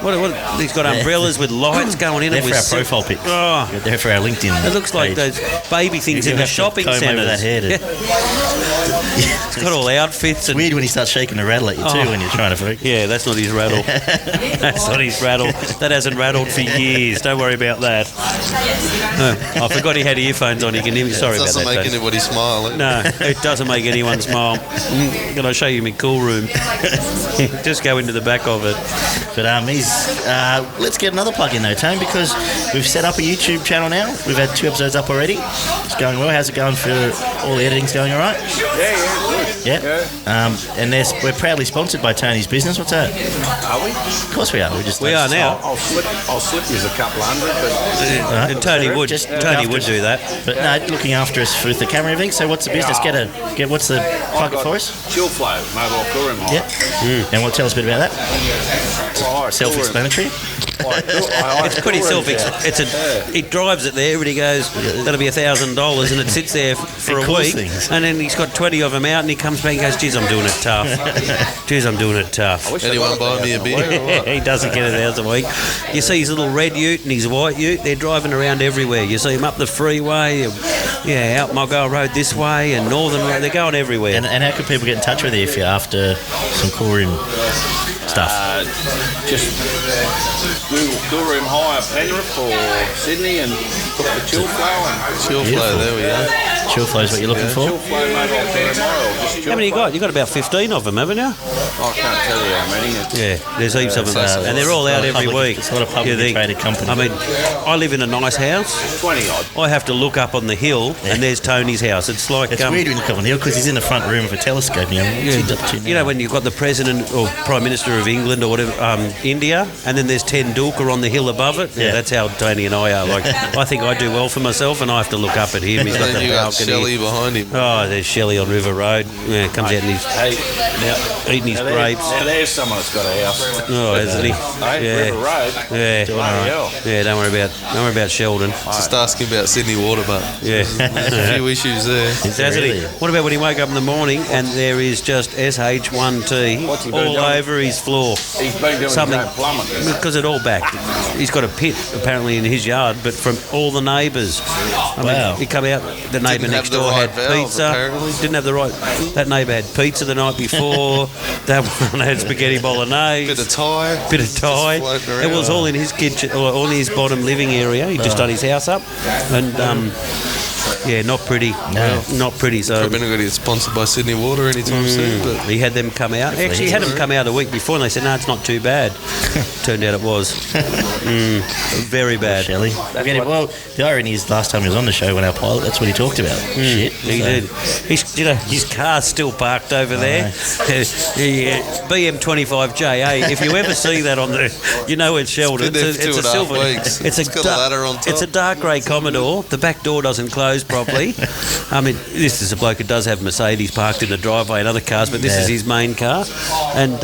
What he's got umbrellas with lights going in it. They're for our profile pic. Oh. They're for our LinkedIn. It looks like those baby things in the shopping centre. That head. It's got all outfits. It's weird when he starts shaking the rattle at you too when you're trying to focus. Yeah, that's not his rattle. That's not his rattle. That hasn't rattled for years. Don't worry about that. I forgot he had earphones on. He can hear me. Sorry about that. It doesn't make anybody smile. No, it doesn't make anyone smile. Can I show you my cool room? Just go into the back of it. But let's get another plug in though, Tone, because we've set up a YouTube channel now. We've had 2 episodes up already. It's going well. How's it going for all the editing's going all right? Yeah. And we're proudly sponsored by Tony's Business. What's that? Are we? Of course we are. We are now. I'll slip you a couple hundred. But and Tony would. Tony would do that. But no, looking after us with the camera and everything. So what's the business? What's the plug it for us? Chill Flow, mobile cool room hire. Yeah. And tell us a bit about that. self-explanatory. It's pretty he drives it there and he goes, that'll be $1,000, and it sits there for a week, and then he's got 20 of them out, and he comes back and goes, geez, I'm doing it tough. Anyone buy me a beer? He doesn't get $1,000 a week. You see his little red ute and his white ute, they're driving around everywhere. You see him up the freeway, out Mulgoa Road this way, and Northern Road, they're going everywhere. And how can people get in touch with you if you're after some cool room stuff? Just Cool Room Hire Penrith or Sydney and book the Chill Flow. Chill Flow, there we go. Chill Flow is what you're looking for? Chill Flow, mate, I'll tell you tomorrow. How many you got? You got about 15 of them, haven't you? I can't tell you how many. There's heaps of them, and they're all out every week. It's not a publicly traded company. I mean, I live in a nice house. 20 odd. I have to look up on the hill, and there's Tony's house. It's like it's weird when you come on the hill because he's in the front room of a telescope. You know when you've got the President or Prime Minister of England or whatever, India, and then there's Tendulkar on the hill above it. Yeah, that's how Tony and I are. Like, I think I do well for myself, and I have to look up at him. He's got the balcony. Shelley behind him. Oh, there's Shelley on River Road. Yeah, comes out and he's eating his grapes. Now there's someone that's got a house. Oh, isn't he? River Road. Yeah, don't worry about Sheldon. Just asking about Sydney Water, but a few issues there. Hasn't he? What about when he woke up in the morning and there is just SH1T all over his floor? He's been doing something plumbing. Because it all back. He's got a pit apparently in his yard, but from all the neighbours. I mean, he come out. The neighbour next door had pizza. Didn't have the right. That neighbour had pizza the night before. That one had spaghetti bolognese. Bit of Thai. It was all in his kitchen, or all in his bottom living area. He just done his house up, and not pretty. No, not pretty. So probably not going to get sponsored by Sydney Water anytime soon. But he had them come out. Actually, he had them come out a week before, and they said, "No, it's not too bad." Turned out it was very bad. Shelley. Well, the irony is, last time he was on the show when our pilot, that's what he talked about. Shit, he did. His car's still parked over there. BM25JA. If you ever see that on the, it's Sheldon. It's a silver. It's got a ladder on top. It's a dark grey Commodore. The back door doesn't close properly. I mean, this is a bloke who does have Mercedes parked in the driveway and other cars, but this is his main car. And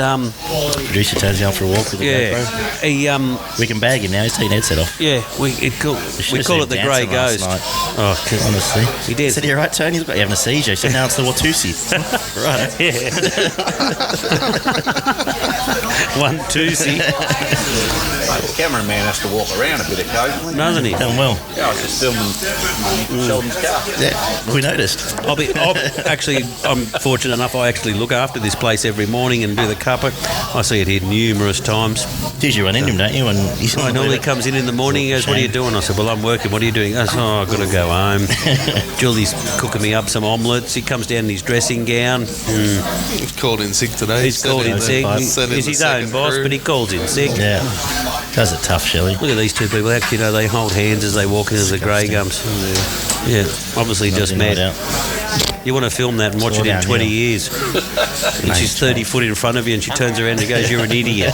producer turns you out for a walk with the GoPro. We can bag him now. He's taking headset off. Yeah, we call it the Grey Ghost. Oh, honestly, he did. Said you're right, Tony. He's got having a seizure. He said now it's the Watusi. Right. Yeah. One Tusi. The cameraman has to walk around a bit occasionally. Doesn't he? Done well. Yeah, I was just filming Sheldon's car. Yeah, we noticed. I'm fortunate enough. I actually look after this place every morning and do the cuppa. I see it here numerous times. Did you run into him, don't you? I normally comes in the morning. He goes, "What are you doing?" I said, "Well, I'm working. What are you doing?" I said, "Oh, I've got to go home." Julie's cooking me up some omelettes. He comes down in his dressing gown. He's called in sick today. He's called in sick. He's his own boss, but he calls in sick. Yeah. Does it tough, Shelley. Look at these two people. They hold hands as they walk into the Grey Gums. Yeah, obviously just mad. You want to film that and watch it in 20 years. And she's 30 foot in front of you and she turns around and goes, "You're an idiot."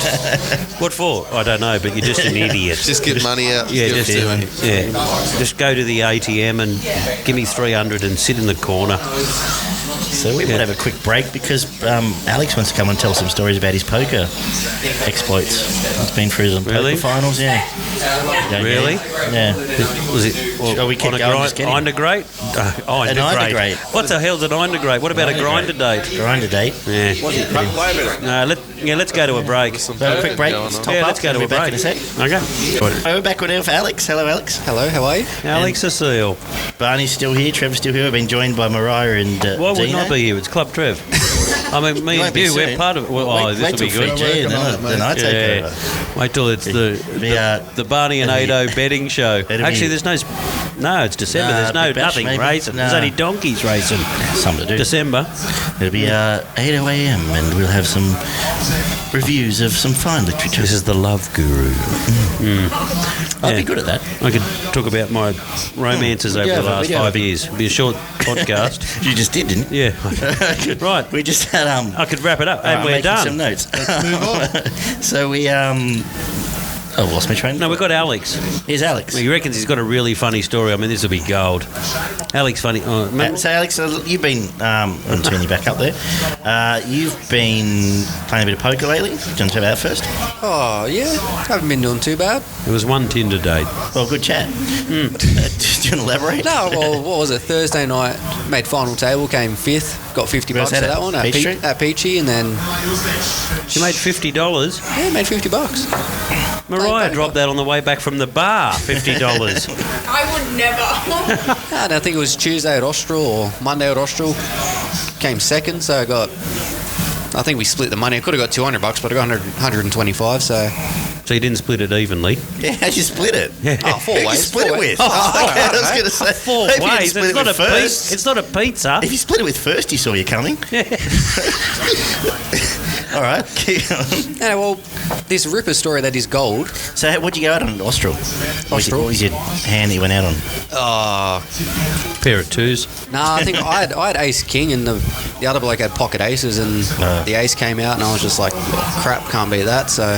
What for? I don't know, but you're just an idiot. Just get money out. Yeah, just go to the ATM and give me 300 and sit in the corner. So we might have a quick break because Alex wants to come and tell some stories about his poker exploits. He's been through the poker finals, Really? Yeah. Was it shall we keep going? Eindergreit? Eindergreit. What the hell's an Eindergreit? What about a grinder date? Grinder date? Yeah. Let's go to a break. A quick break. Let's go to a break in a sec. Okay. We're back with Alex. Hello, Alex. Hello, how are you? Alex Cecile. Barney's still here. Trev's still here. We've been joined by Mariah and Why would not be here? It's Club Trev. I mean, me and you, we're part of it. Well, this will be good. Then I take over. Wait till it's the Barney and Ado betting show. Actually, there's no, it's December. There's nothing racing. There's only donkeys racing. Something to do. December. It'll be 8 a.m. and we'll have some reviews of some fine literature. This is the Love Guru. I'd be good at that. I could talk about my romances over the last 5 years. It'd be a short podcast. You just did, didn't you? Yeah. Right. We just had I could wrap it up, and we're done. Some notes. Let's move on. So we I I've lost my train. No, we've got Alex. Here's Alex. He reckons he's got a really funny story. I mean, this will be gold. Alex, funny. So, Alex, you've been... I'll turn you back up there. You've been playing a bit of poker lately. Do you want to talk about it first? Oh, yeah. Haven't been doing too bad. It was one Tinder date. Well, good chat. Do you want to elaborate? No, well, what was it? Thursday night, made final table, came 5th, got $50 Where's for that that at? one Peachtree? at Peachy, and then You made $50. yeah, made $50. Mariah dropped that on the way back from the bar. $50. I would never. And I think it was Tuesday at Austral or Monday at Austral. Came second, so I got. I think we split the money. I could have got $200, but I got 125. So So you didn't split it evenly. Yeah, how'd you split it? oh, 4 Who'd you ways. split it with? Oh, okay, I was going to say. Four maybe you didn't ways. split It's it not, with a first. it's not a pizza. If you split it with first, you saw you coming. All right, keep going. Yeah, well, this Ripper story that is gold. So, what'd you go out on Austral? What was your hand that you went out on? Pair of twos. Nah, I think I had Ace King, and the other bloke had pocket aces, and the ace came out, and I was just like, crap, can't beat that. So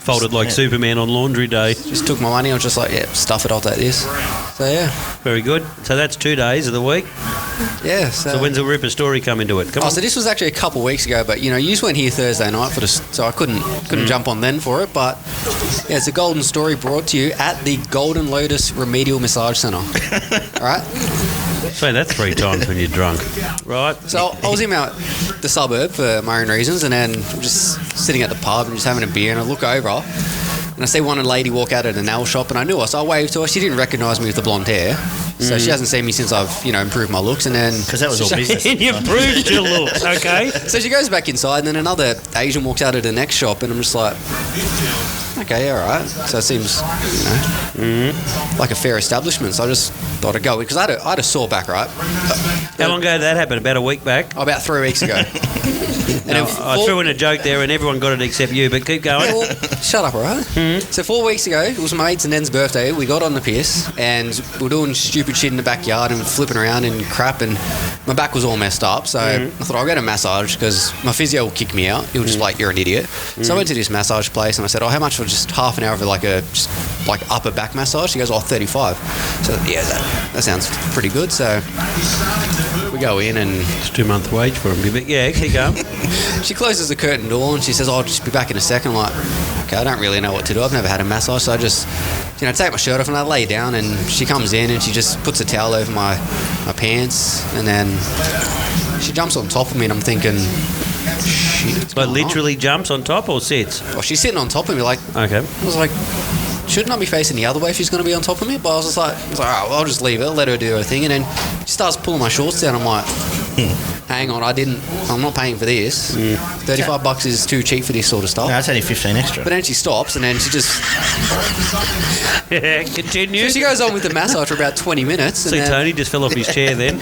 Folded like Superman on laundry day. just took my money. I was just like, yeah, stuff it. I'll take this. So yeah, Very good. So that's 2 days of the week. yeah. So when's the Ripper story come into it? Come Oh, on. so this was actually a couple of weeks ago, but you just weren't here Thursday night so I couldn't jump on then for it. But yeah, it's a golden story brought to you at the Golden Lotus Remedial Massage Centre. All right. Say that 3 times when you're drunk. Right. So I was in the suburb for my own reasons, and then just sitting at the pub and just having a beer, and I look over and I see one lady walk out at a nail shop, and I knew her, so I waved to her. She didn't recognise me with the blonde hair, so she hasn't seen me since I've improved my looks, and then Because that was all business. You improved your looks, okay? so she goes back inside, and then another Asian walks out at the next shop, and I'm just like, okay, all right. So it seems, like a fair establishment. So I just thought I'd go because I had a sore back, right? How long ago did that happen? About a week back? About 3 weeks ago. Now, I threw in a joke there and everyone got it except you, but keep going. Yeah, well, shut up, all right? So 4 weeks ago, it was my mate's and Nen's birthday. We got on the piss and we were doing stupid shit in the backyard and flipping around and crap, and my back was all messed up. So I thought I'll get a massage because my physio will kick me out. He'll just like, you're an idiot. So I went to this massage place and I said, oh, how much for just half an hour for like upper back massage? He goes, oh, 35. So yeah, that sounds pretty good. So we go in and It's 2-month wage for him. But yeah, keep going. she closes the curtain door and she says, I'll just be back in a second. I'm like, okay, I don't really know what to do. I've never had a massage, so I just, take my shirt off and I lay down, and she comes in and she just puts a towel over my pants, and then she jumps on top of me, and I'm thinking, shit. what's But going on? literally jumps on top or sits? Well, she's sitting on top of me, like, Okay. I was like, shouldn't I be facing the other way if she's going to be on top of me? But I was all right, well, I'll just leave her, let her do her thing. And then she starts pulling my shorts down. I'm like, hang on, I'm not paying for this. $35 is too cheap for this sort of stuff. No, it's only 15 extra. But then she stops, and then she just... Yeah, continue. So she goes on with the massage for about 20 minutes. And See, then, Tony just fell off his chair then.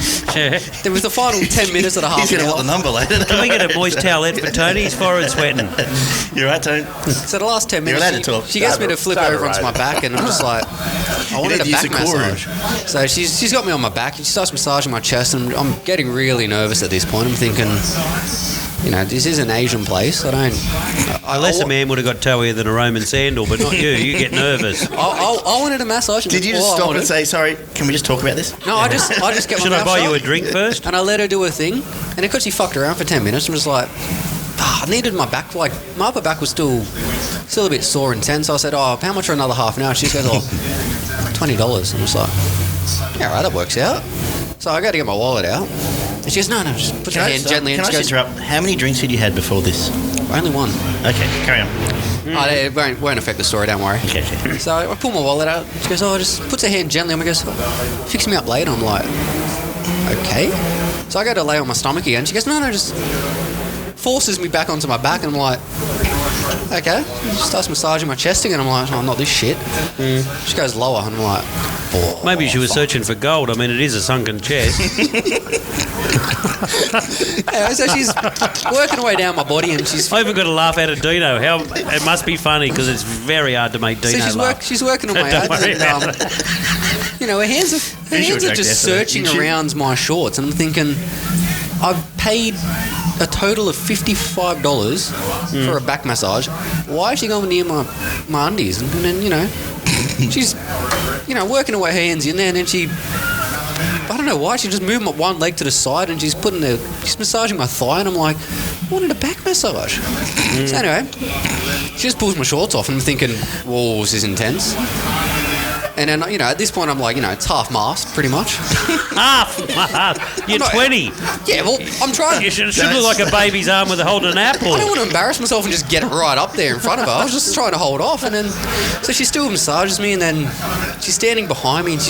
then with the final 10 minutes of the half He's an going to want the hour... number later. Can we get a moist towelette for Tony? His forehead's sweating. You're right, Tone. So the last 10 minutes, allowed to talk. she gets me to flip over onto my back, and I'm just like, I wanted need a to use back the core massage. So she's got me on my back, and she starts massaging my chest, and I'm getting really nervous at this point. I'm thinking, this is an Asian place. Unless a man would have got towier than a Roman sandal, but not you. You get nervous. I wanted a massage. Did you just stop and say, sorry, can we just talk about this? No, I just get my Should I mouth buy you a shut, drink first? and I let her do her thing, and because she fucked around for 10 minutes, I'm just like, I needed my back, like my upper back was still a bit sore and tense. So I said, oh, how much for another half an hour? She goes, oh, $20. I'm just like, yeah, all right, that works out. So I go to get my wallet out, and she goes, no, just put your hand gently. Can And I she just goes, interrupt? How many drinks had you had before this? only one. Okay, carry on. Oh, it won't affect the story, don't worry. Okay. So I pull my wallet out. She goes, oh, just puts her hand gently on me. Goes, fix me up later. I'm like, okay. So I go to lay on my stomach again. She goes, no, just forces me back onto my back, and I'm like, okay. She starts massaging my chest again. I'm like, oh, not this shit. She goes lower, and I'm like, oh. Maybe she was searching for gold. I mean, it is a sunken chest. Yeah, so she's working her way down my body, and she's. I even got a laugh out of Dino. It must be funny because it's very hard to make Dino laugh. She's working on my Don't abs, worry and, about her hands are just searching around my shorts, and I'm thinking, I've paid a total of $55 for a back massage. Why is she going near my my undies, and then she's working her hands in there, and then I don't know why, she just moved my one leg to the side and she's massaging my thigh, and I'm like, I wanted a back massage. So anyway, she just pulls my shorts off and I'm thinking, whoa, this is intense. And then, at this point, I'm like, it's half-mast, pretty much. Half-mast? You're 20. Yeah, well, I'm trying. You should look like a baby's arm with holding an apple. I don't want to embarrass myself and just get it right up there in front of her. I was just trying to hold off. And then, so she still massages me, and then she's standing behind me. And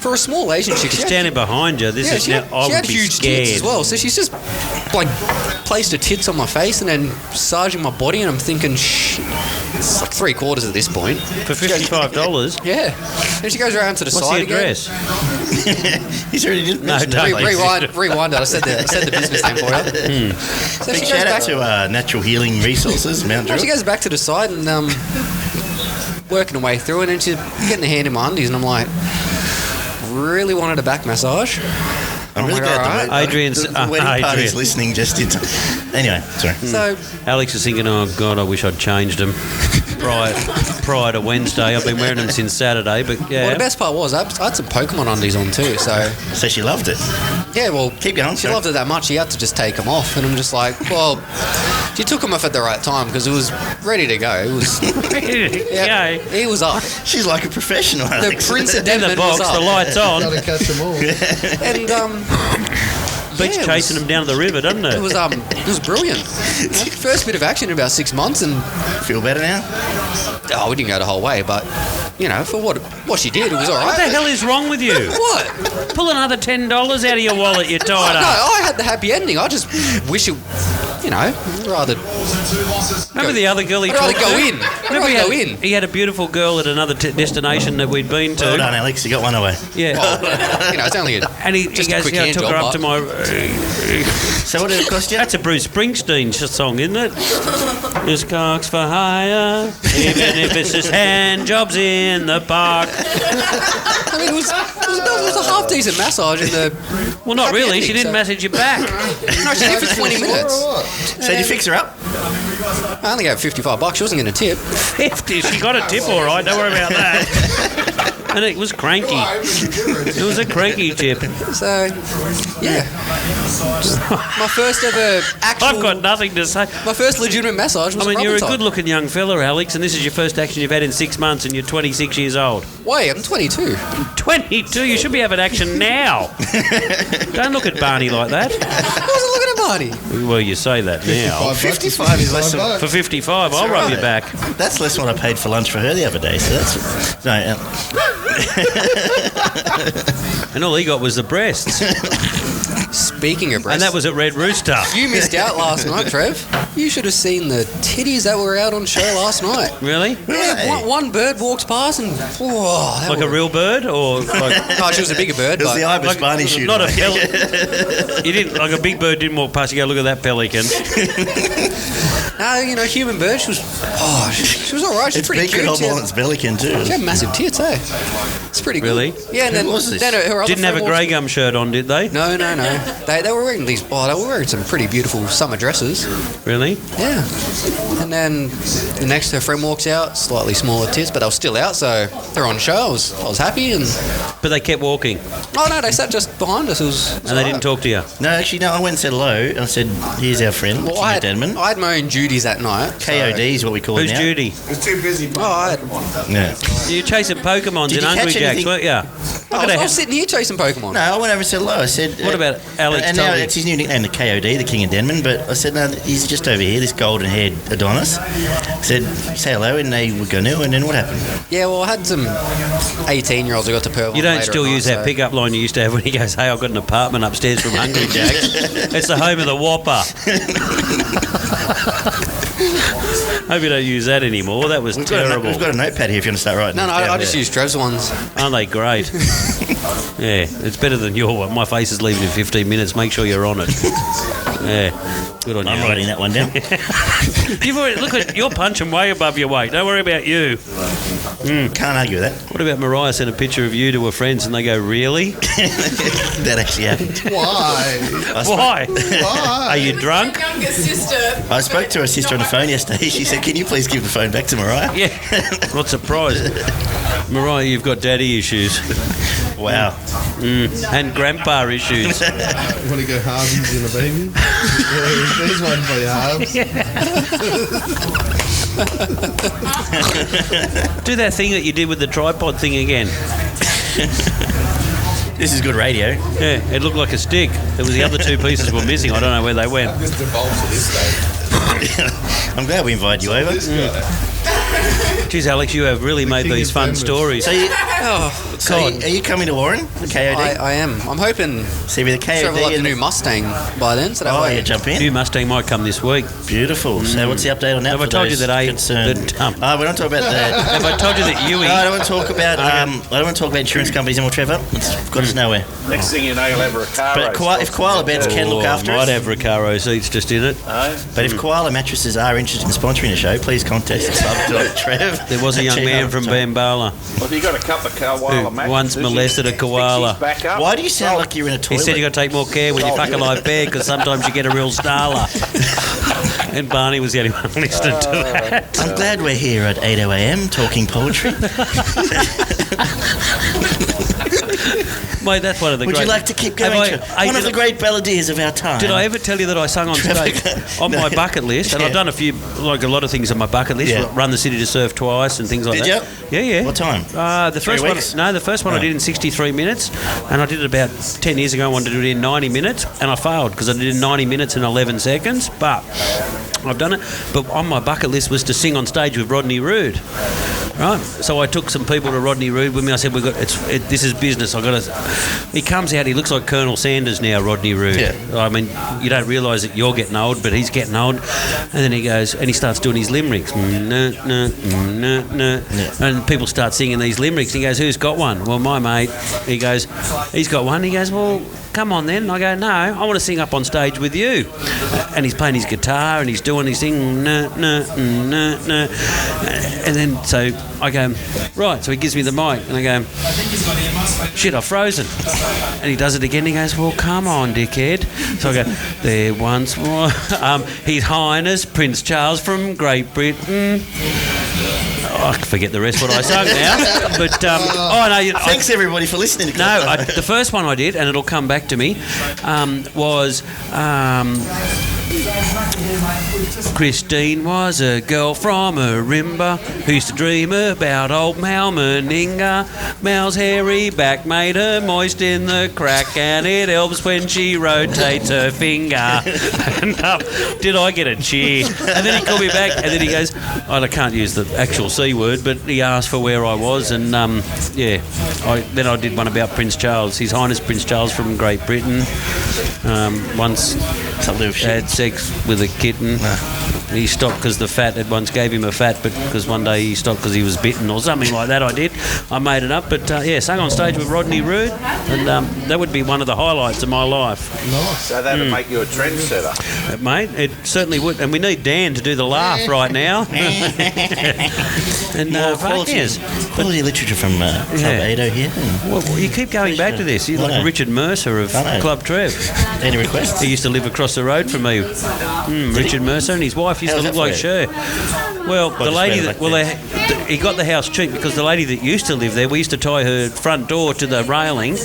for a small Asian chick... She's standing behind you. She had huge tits as well. So she's just, placed her tits on my face and then massaging my body, and I'm thinking, it's like 3/4 at this point. For $55? Yeah. Then she goes around to the What's side the address? He's already did. No, don't. Rewind it. I said the business name for you. So Big shout out to Natural Healing Resources, Mount Druitt. She goes back to the side and working her way through, and then she's getting a hand in my undies, and I'm like, really wanted a back massage. I'm really glad Adrian's the wedding party's listening just in time. Anyway, sorry. So Alex is thinking, oh God, I wish I'd changed them prior to Wednesday. I've been wearing them since Saturday, but yeah. Well, the best part was I had some Pokemon undies on too, so she loved it. Yeah, well, keep going. She loved it that much. She had to just take them off, and I'm just like, well, she took them off at the right time because it was ready to go. It was he was up. She's like a professional. Alex. The Prince of in the box, the lights on. Got to catch them all. And beach chasing them down to the river, doesn't it? It was brilliant. First bit of action in about 6 months, and feel better now. Oh, we didn't go the whole way, but for what she did, it was all right. What the hell is wrong with you? What? Pull another $10 out of your wallet, you tied up. No, I had the happy ending. I just wish it. Rather. Remember the other girl he I'd rather talked go to? in. I'd rather go in. He had a beautiful girl at another destination that we'd been to. Well done, Alex. You got one away. Yeah. Well, it's only and he goes, I took her up to my... So what did it cost you? That's a Bruce Springsteen song, isn't it? This cock's for hire, even if it's just hand jobs in the park. I mean, it was a half-decent massage in the... Well, not really. Ending, she didn't massage you back. No, she did for 20 minutes. So did you fix her up? I only gave her $55. She wasn't going to tip. 50? She got a tip all right. Don't worry about that. And it was cranky. It was a cranky tip. So, yeah. My first ever actual... I've got nothing to say. My first legitimate massage was you're a good-looking young fella, Alex, and this is your first action you've had in 6 months, and you're 26 years old. Wait, I'm 22. 22? You should be having action now. Don't look at Barney like that. I wasn't looking at Barney. Well, you say that now. 55 is less than... For 55, I'll rub your back. That's less than what I paid for lunch for her the other day, so that's... No, and all he got was the breasts. Speaking of breasts... And that was at Red Rooster. You missed out last night, Trev. You should have seen the titties that were out on show last night. Really? Yeah, one bird walked past and... Whoa, like a real bird? Or like... No, she was a bigger bird. It was the Ibis Barney shooting. Not a pelican. You didn't... Like a big bird didn't walk past you go, look at that pelican. No, human bird, she was... Oh, she was all right. She's pretty cute. It's big on its pelican too. She had massive tits, eh? It's pretty good. Really? Yeah, and then her other didn't have a grey gum shirt on, did they? No. They were wearing these... Oh, they were wearing some pretty beautiful summer dresses. Really? Yeah. And then the next, her friend walks out, slightly smaller tits, but they were still out, so they're on show. I was happy, and... But they kept walking? Oh, no, they sat just behind us. It was and they didn't talk to you? No, actually, no, I went and said hello, and I said, here's our friend, well, I had my own duties that night. KOD is what we call it now. Who's Judy? It was too busy. Yeah. You're chasing Pokemons in Hungry Jacks, weren't you? I was sitting here chasing Pokemon. No, I went over and said hello. I said... What about Alex and now it's his new nickname, the KOD, the King of Denman, but I said, no, he's just over here, this golden-haired Adonis. I said, say hello, and they would go, no, and then what happened? Yeah, well, I had some 18-year-olds who got to Purple. You don't still use that pickup line you used to have when he goes, hey, I've got an apartment upstairs from Hungry Jacks. It's the home of the Whopper. Hope you don't use that anymore. That was terrible. We've got a notepad here if you want to start writing. No, I just use Trev's ones. Aren't they great? Yeah, it's better than your one. My face is leaving in 15 minutes. Make sure you're on it. Yeah. Good on you. I'm writing that one down. You're punching way above your weight. Don't worry about you. Can't argue with that. What about Mariah sent a picture of you to her friends and they go, really? That actually happened. Why? Why? Are you drunk? My younger sister. I spoke to her sister on the phone yesterday. She said, "Can you please give the phone back to Mariah?" Yeah. Not surprised. Mariah, you've got daddy issues. Wow. And grandpa issues. Want to go halves in a baby? There's one for your halves. Do that thing that you did with the tripod thing again. This is good radio. Yeah, it looked like a stick. There was the other two pieces were missing. I don't know where they went. I'm glad we invited you over. Geez, Alex, you have really made these fun stories. So, are you coming to Warren, the KOD? I am. I'm hoping See with the KOD. Trevor will have the new Mustang by then, so that way. Yeah, jump in. New Mustang might come this week. Beautiful. So what's the update on that? Have I told you that we don't talk about that. Have I told you that Yui? No, I don't want to talk about. I don't want to talk about insurance companies anymore, Trevor. It's got us nowhere. Next thing you know, you'll have a car But race. if koala beds can look after might us. have Recaro seats just in it. But if koala mattresses are interested in sponsoring the show, please contact Trev. There was a young man from Bambala Well, if you got a couple of koala who mattresses, once molested a koala. Why do you sound like you're in a He toilet? said you got to take more care when you fuck a live bear because sometimes you get a real starler. And Barney was the only one listening to that. I'm glad we're here at 8 a.m. talking poetry. Mate, that's one of the Would great... you like to keep going? One of the great balladeers of our time. Did I ever tell you that I sung on stage on my bucket list? And I've done a lot of things on my bucket list. Yeah. Run the City to Surf twice and things like Did that. you? Yeah. What time? The first one. weeks? No, the first one I did in 63 minutes, and I did it about 10 years ago. I wanted to do it in 90 minutes, and I failed because I did it in 90 minutes and 11 seconds. But I've done it. But on my bucket list was to sing on stage with Rodney Rood. Right, so I took some people to Rodney Rood with me. I said, this is business. He comes out. He looks like Colonel Sanders now, Rodney Rood. Yeah. I mean, you don't realise that you're getting old, but he's getting old. And then he goes and he starts doing his limericks. And people start singing these limericks. He goes, "Who's got one?" Well, my mate. He goes, "He's got one." He goes, "Well, come on then." I go, "No, I want to sing up on stage with you." And he's playing his guitar and he's doing his thing. And then so I go, right. So he gives me the mic and I go, "Shit, I've frozen." And he does it again. He goes, "Well, come on, dickhead." So I go, "There once was His Highness Prince Charles from Great Britain." I forget the rest what I sung now, but Thanks everybody for listening. the first one I did, and it'll come back to me, was. Christine was a girl from Arimba who used to dream about old Mal Meninga. Mal's hairy back made her moist in the crack, and it helps when she rotates her finger. And did I get a cheer? And then he called me back, and then he goes, I can't use the actual C word, but he asked for where I was, and then I did one about Prince Charles, His Highness Prince Charles from Great Britain. Once had sex with a kitten. He stopped because the fat had once gave him a fat, but because one day he stopped because he was bitten or something like that. I made it up, but sang on stage with Rodney Rood, and that would be one of the highlights of my life. Nice. So that would make you a trendsetter. Mate, it certainly would, and we need Dan to do the laugh right now. And quality literature from Club Ado here. Well, you keep going back to this. You're like Richard Mercer of Club Trev. Any requests? He used to live across the road from me. Richard Mercer, and his wife used to look like Cher. Well, the lady that he got the house cheap because the lady that used to live there, we used to tie her front door to the railing,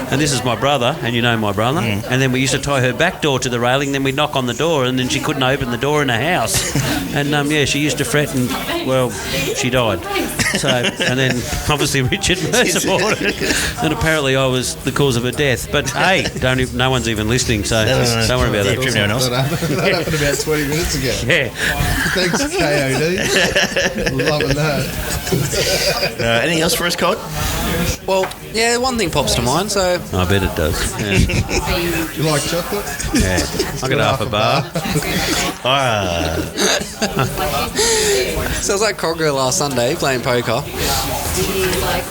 and this is my brother, and you know my brother, and then we used to tie her back door to the railing, then we'd knock on the door, and then she couldn't open the door in the house. And she used to fret, and well, she died. So, and then obviously Richard Mercer bought it, and apparently I was the cause of her death. But hey, no one's even listening, so don't worry about that. That happened about 20 minutes ago. Yeah. Thanks, KOD. Loving that. Anything else for us, Cod? Well, yeah, one thing pops to mind, so... I bet it does. Yeah. You like chocolate? Yeah. I got half a bar. So I was at Cogger last Sunday playing poker,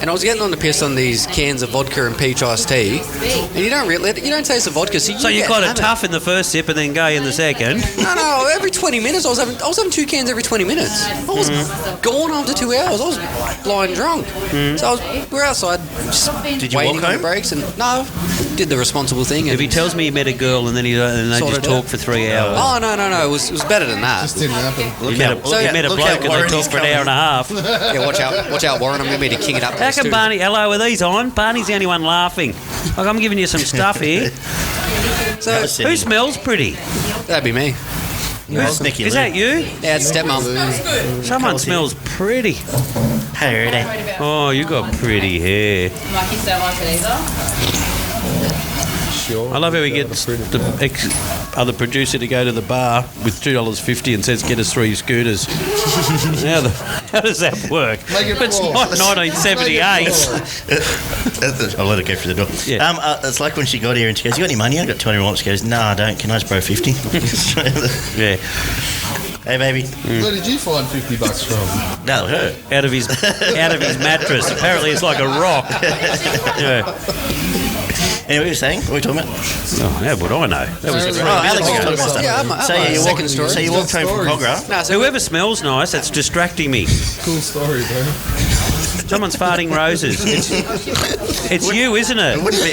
and I was getting on the piss on these cans of vodka and peach iced tea, and you don't taste the vodka, so you get got it hammered. tough in the first sip and then gay in the second. No, every 20 minutes I was having 2 cans every 20 minutes. I was gone after 2 hours. I was blind drunk. So we're outside just Did you waiting walk on the home? breaks, and no, did the responsible thing. If And he tells me he met a girl and then they just talk for 3 hours. oh no, it was better than that. Just didn't happen. You met a bloke and they talk for an hour and a half. Yeah, watch out, Warren. I'm going to be to king it up. How come Barney, hello, are these on? Barney's the only one laughing. Like, I'm giving you some stuff here. So Who smells pretty? that'd be me. That's Nicky Is Lou. that you? Yeah, it's stepmom. Someone smells pretty. Hey, Oh, you got pretty hair. Mikey don't like it either. Sure. I love how he gets the other producer to go to the bar with $2.50 and says, "Get us 3 scooters." how does that work? Make it It's four. not 1978. I'll let her go through the door. Yeah. It's like when she got here and she goes, "You got any money?" I got 200 wallets. She goes, "No, I don't. Can I just borrow 50?" Yeah, Hey, baby. Where did you find $50 from? No, her. out of his mattress. Apparently, it's like a rock. Yeah. Anyway, what were you saying? What were we talking about? Oh, how would I know? That was Oh, Alex was talking about stuff. Yeah, I'm So a you second walked. story. So you walked home from Stories. Cogra. No, so Whoever smells nice, that's distracting me. Cool story, bro. Someone's farting roses. It's you, isn't it? Wouldn't be.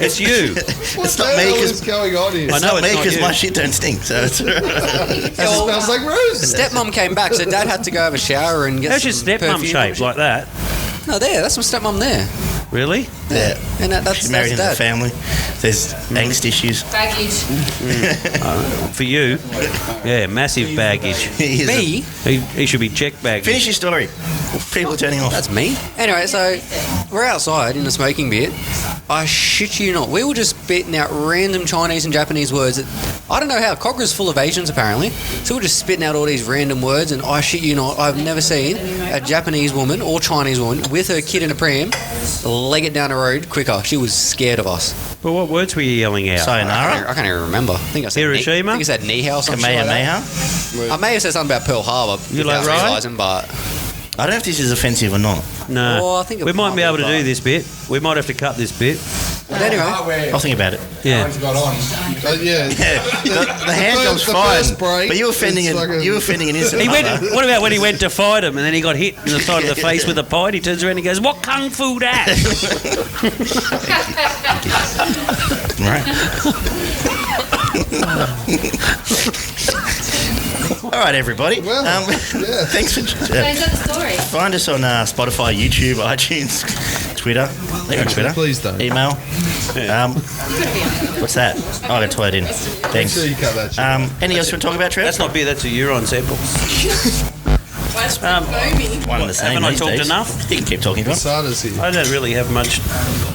It's you. What It's the not me, hell 'cause- is going on here? I It's know not it's me not because you. my shit don't stink. So it's all right. It smells like roses. stepmom came back, so Dad had to go have a shower and get How's your some stepmom perfume. shaped like that? No, that's my stepmom there. Really? Yeah. And that's She's married into the Dad. family. There's angst issues. Baggage. For you? Yeah, massive baggage. He is Me? He should be checked baggage. Finish your story. People are turning off. That's me. Anyway, so we're outside in the smoking bit. I shit you not. We were just spitting out random Chinese and Japanese words that I don't know how. Cogra's full of Asians apparently. So we're just spitting out all these random words, and I shit you not, I've never seen a Japanese woman or Chinese woman with her kid in a pram leg it down the road quicker. She was scared of us. Well, what words were you yelling out? Sayonara. I can't even remember. I think I said Hiroshima? I think I said ni hao, something like that. Kamehameha. I may have said something about Pearl Harbor You without like right? realising, but I don't know if this is offensive or not. No. Oh, I think it we might be might able be, to do but- this bit. We might have to cut this bit. but anyway. I'll think about it. Yeah. Got on. Yeah. The hand job's the fine, first break, but you're offending it's an like a- you were offending an innocent He went. mother. What about when he went to fight him and then he got hit in the side of the face with a pint? He turns around and he goes, "What kung fu that?" All right, everybody. Well, yeah. Thanks for. So is that the story? Find us on Spotify, YouTube, iTunes, Twitter. They're on Twitter. Please don't. Email. What's that? Oh, I got to it in. Make Thanks. sure you cut that shit. Anything else you want to talk about, Trev? That's not beer. That's a Euron sample. One and the same. Haven't I these talked days. enough? You can keep talking about. Sada's here. I don't really have much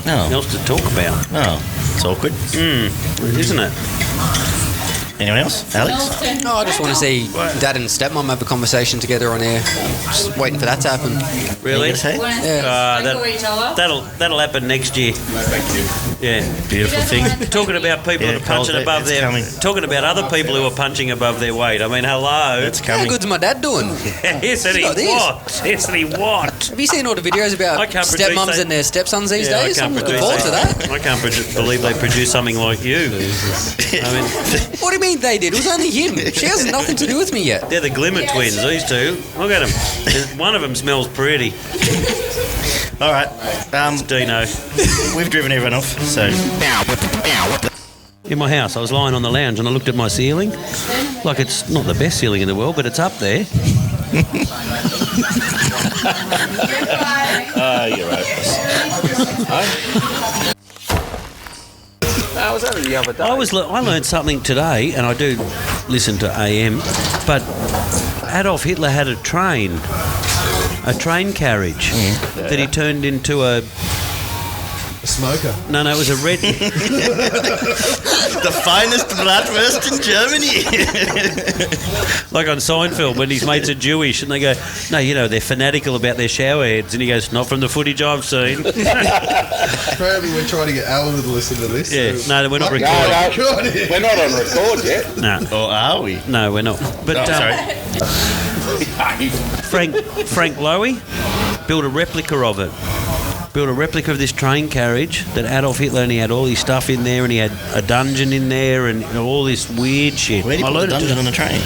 No, else to talk about, no, it's awkward. isn't it? Anyone else? Alex? No, I just want to see Dad and stepmom have a conversation together on air. Just waiting for that to happen. Really? Anything to say? That'll happen next year. Yeah. Beautiful thing. Talking about people Yeah, that are punching Coles, above it's their. coming. Talking about other people who are punching above their weight. I mean, hello. It's How coming. good's my dad doing? Isn't he Look at this. what? Isn't he what? Have you seen all the videos about I can't produce stepmoms that. and their stepsons these Yeah, days? I I'm can't looking produce forward to that. I can't believe they produce something like you. I mean, What do you mean they did? It was only him. She has nothing to do with me yet. they're the Glimmer twins, these two. Look at them. One of them smells pretty. All right. Dino. We've driven everyone off, so In my house, I was lying on the lounge and I looked at my ceiling. Like, it's not the best ceiling in the world, but it's up there. you're right. I was only the other day. I learned something today, and I do listen to AM, but Adolf Hitler had a train carriage that he turned into a... A smoker. No, it was a red... The finest bratwurst in Germany. like on Seinfeld when his mates are Jewish and they go, no, you know, they're fanatical about their shower heads, and he goes, not from the footage I've seen. Apparently we're trying to get Alan to listen to this. Yeah, so no, we're not Fuck recording. yeah. We're not on record yet. No, Or are we? no, we're not. But Oh, sorry. Frank Lowy, built a replica of it. Built a replica of this train carriage that Adolf Hitler, and he had all his stuff in there, and he had a dungeon in there, and all this weird shit. Where do you put a dungeon on a train?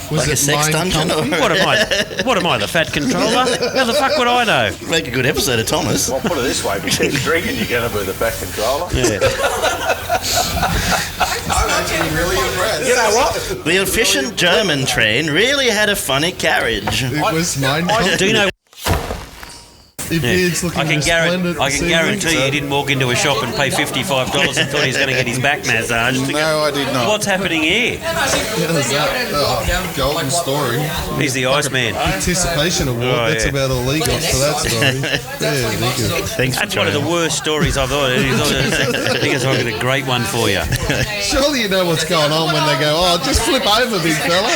Was like a sex dungeon? What am I, the fat controller? How the fuck would I know? Make a good episode of Thomas. Well, put it this way, if you keep drinking, you're going to be the fat controller. Yeah. I'm actually really impressed. You know what? The efficient German train really had a funny carriage. It was mine. Do you know? I can guarantee you didn't walk into a shop and pay $55 and thought he was going to get his back massaged. No, I did not. What's happening here? Golden story. He's the Iceman. Participation award. That's about all he got for that story. Yeah, Thanks for That's one of the worst stories I've heard. I think I've got a great one for you. Surely you know what's going on when they go, oh, just flip over, big fella.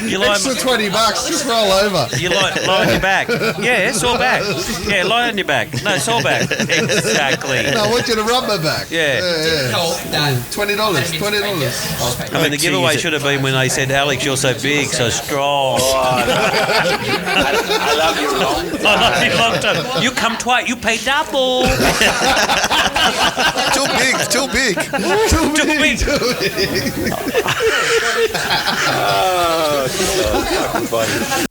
You lie, Extra $20, just roll over. you lie on your back. Yeah, sore back. Yeah, lie on your back. No, sore back. Exactly. No, I want you to rub my back. Yeah. $20. I mean, the giveaway should have been when they said, Alex, you're so big, so strong. I love you long time. I love you long time. You come twice. You pay double. Too big. Too big. Oh, so fucking funny.